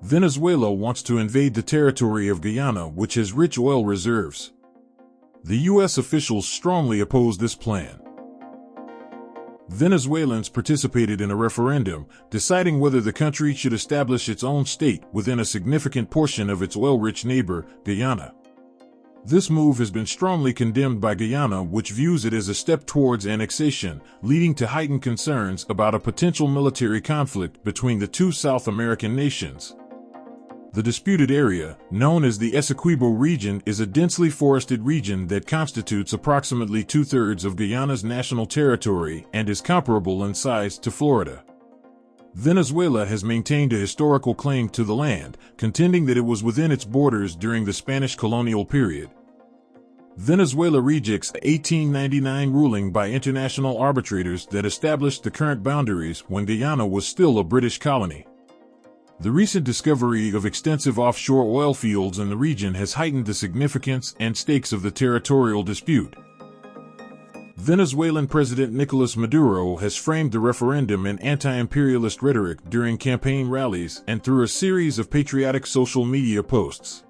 Venezuela wants to invade the territory of Guyana, which has rich oil reserves. The U.S. officials strongly oppose this plan. Venezuelans participated in a referendum, deciding whether the country should establish its own state within a significant portion of its oil-rich neighbor, Guyana. This move has been strongly condemned by Guyana, which views it as a step towards annexation, leading to heightened concerns about a potential military conflict between the two South American nations. The disputed area, known as the Essequibo region, is a densely forested region that constitutes approximately two-thirds of Guyana's national territory and is comparable in size to Florida. Venezuela has maintained a historical claim to the land, contending that it was within its borders during the Spanish colonial period. Venezuela rejects a 1899 ruling by international arbitrators that established the current boundaries when Guyana was still a British colony. The recent discovery of extensive offshore oil fields in the region has heightened the significance and stakes of the territorial dispute. Venezuelan President Nicolas Maduro has framed the referendum in anti-imperialist rhetoric during campaign rallies and through a series of patriotic social media posts.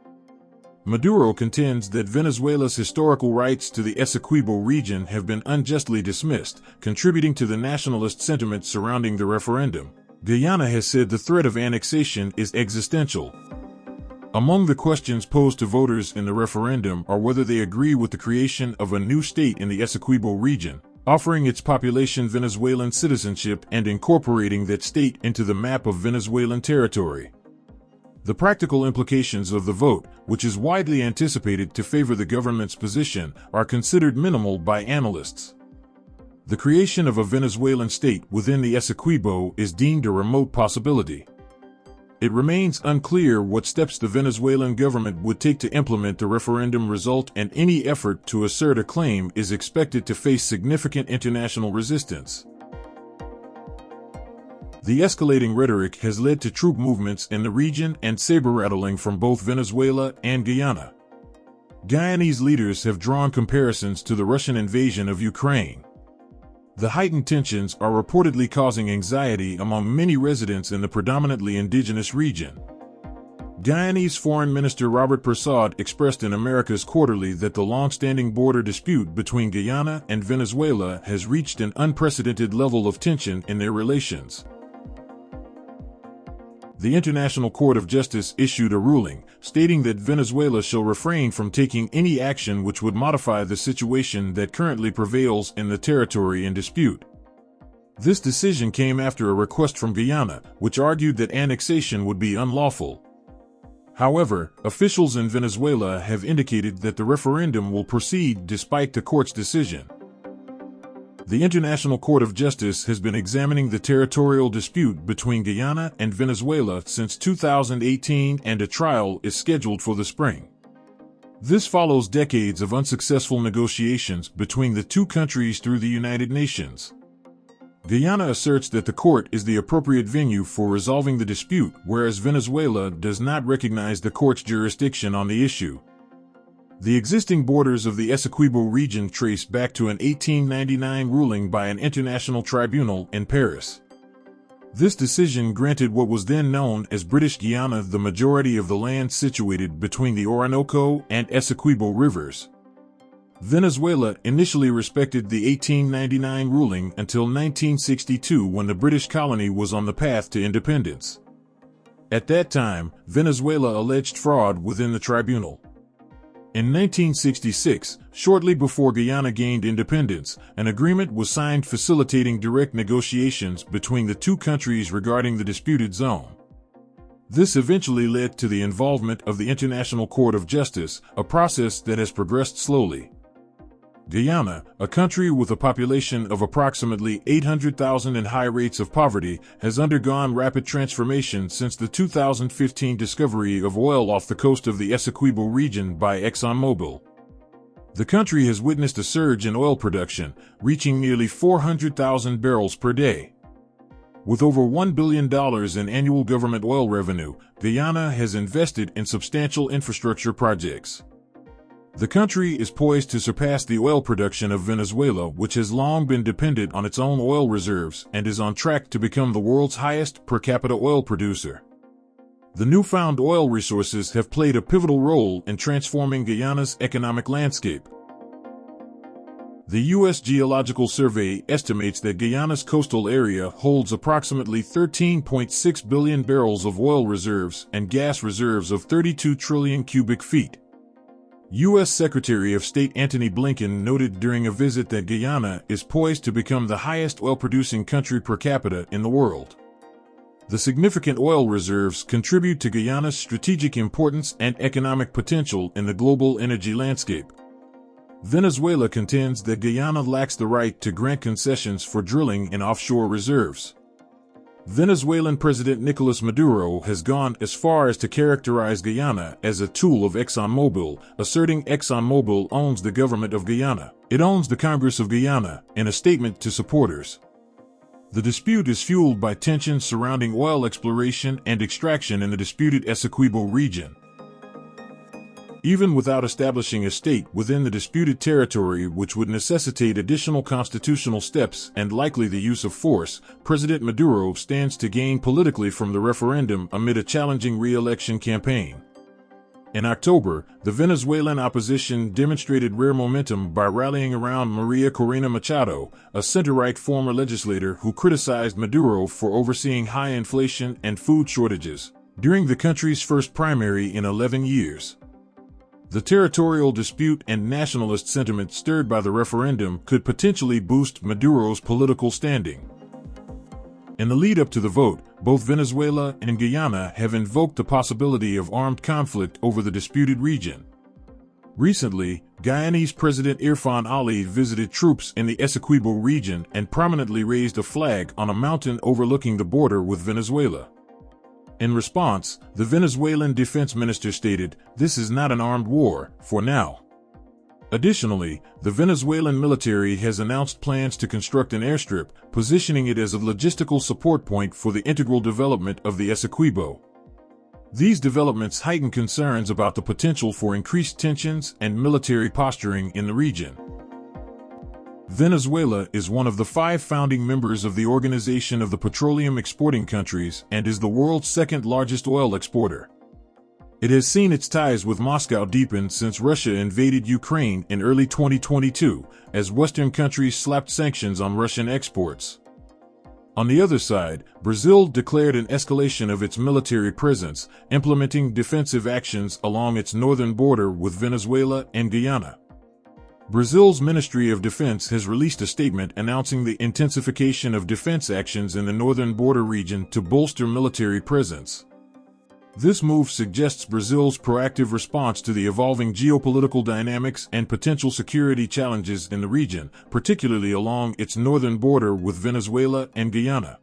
Maduro contends that Venezuela's historical rights to the Essequibo region have been unjustly dismissed, contributing to the nationalist sentiment surrounding the referendum. Guyana has said the threat of annexation is existential. Among the questions posed to voters in the referendum are whether they agree with the creation of a new state in the Essequibo region, offering its population Venezuelan citizenship and incorporating that state into the map of Venezuelan territory. The practical implications of the vote, which is widely anticipated to favor the government's position, are considered minimal by analysts. The creation of a Venezuelan state within the Essequibo is deemed a remote possibility. It remains unclear what steps the Venezuelan government would take to implement the referendum result, and any effort to assert a claim is expected to face significant international resistance. The escalating rhetoric has led to troop movements in the region and saber-rattling from both Venezuela and Guyana. Guyanese leaders have drawn comparisons to the Russian invasion of Ukraine. The heightened tensions are reportedly causing anxiety among many residents in the predominantly indigenous region. Guyanese Foreign Minister Robert Persaud expressed in America's Quarterly that the long-standing border dispute between Guyana and Venezuela has reached an unprecedented level of tension in their relations. The International Court of Justice issued a ruling, stating that Venezuela shall refrain from taking any action which would modify the situation that currently prevails in the territory in dispute. This decision came after a request from Guyana, which argued that annexation would be unlawful. However, officials in Venezuela have indicated that the referendum will proceed despite the court's decision. The International Court of Justice has been examining the territorial dispute between Guyana and Venezuela since 2018, and a trial is scheduled for the spring. This follows decades of unsuccessful negotiations between the two countries through the United Nations. Guyana asserts that the court is the appropriate venue for resolving the dispute, whereas Venezuela does not recognize the court's jurisdiction on the issue. The existing borders of the Essequibo region trace back to an 1899 ruling by an international tribunal in Paris. This decision granted what was then known as British Guyana the majority of the land situated between the Orinoco and Essequibo rivers. Venezuela initially respected the 1899 ruling until 1962, when the British colony was on the path to independence. At that time, Venezuela alleged fraud within the tribunal. In 1966, shortly before Guyana gained independence, an agreement was signed facilitating direct negotiations between the two countries regarding the disputed zone. This eventually led to the involvement of the International Court of Justice, a process that has progressed slowly. Guyana, a country with a population of approximately 800,000 and high rates of poverty, has undergone rapid transformation since the 2015 discovery of oil off the coast of the Essequibo region by ExxonMobil. The country has witnessed a surge in oil production, reaching nearly 400,000 barrels per day. With over $1 billion in annual government oil revenue, Guyana has invested in substantial infrastructure projects. The country is poised to surpass the oil production of Venezuela, which has long been dependent on its own oil reserves, and is on track to become the world's highest per capita oil producer. The newfound oil resources have played a pivotal role in transforming Guyana's economic landscape. The U.S. Geological Survey estimates that Guyana's coastal area holds approximately 13.6 billion barrels of oil reserves and gas reserves of 32 trillion cubic feet. U.S. Secretary of State Antony Blinken noted during a visit that Guyana is poised to become the highest oil-producing country per capita in the world. The significant oil reserves contribute to Guyana's strategic importance and economic potential in the global energy landscape. Venezuela contends that Guyana lacks the right to grant concessions for drilling in offshore reserves. Venezuelan President Nicolas Maduro has gone as far as to characterize Guyana as a tool of ExxonMobil, asserting ExxonMobil owns the government of Guyana. It owns the Congress of Guyana, in a statement to supporters. The dispute is fueled by tensions surrounding oil exploration and extraction in the disputed Essequibo region. Even without establishing a state within the disputed territory, which would necessitate additional constitutional steps and likely the use of force, President Maduro stands to gain politically from the referendum amid a challenging re-election campaign. In October, the Venezuelan opposition demonstrated rare momentum by rallying around Maria Corina Machado, a center-right former legislator who criticized Maduro for overseeing high inflation and food shortages during the country's first primary in 11 years. The territorial dispute and nationalist sentiment stirred by the referendum could potentially boost Maduro's political standing. In the lead-up to the vote, both Venezuela and Guyana have invoked the possibility of armed conflict over the disputed region. Recently, Guyanese President Irfan Ali visited troops in the Essequibo region and prominently raised a flag on a mountain overlooking the border with Venezuela. In response, the Venezuelan defense minister stated, "This is not an armed war, for now." Additionally, the Venezuelan military has announced plans to construct an airstrip, positioning it as a logistical support point for the integral development of the Essequibo. These developments heighten concerns about the potential for increased tensions and military posturing in the region. Venezuela is one of the 5 founding members of the Organization of the Petroleum Exporting Countries and is the world's second largest oil exporter. It has seen its ties with Moscow deepen since Russia invaded Ukraine in early 2022, as Western countries slapped sanctions on Russian exports. On the other side, Brazil declared an escalation of its military presence, implementing defensive actions along its northern border with Venezuela and Guyana. Brazil's Ministry of Defense has released a statement announcing the intensification of defense actions in the northern border region to bolster military presence. This move suggests Brazil's proactive response to the evolving geopolitical dynamics and potential security challenges in the region, particularly along its northern border with Venezuela and Guyana.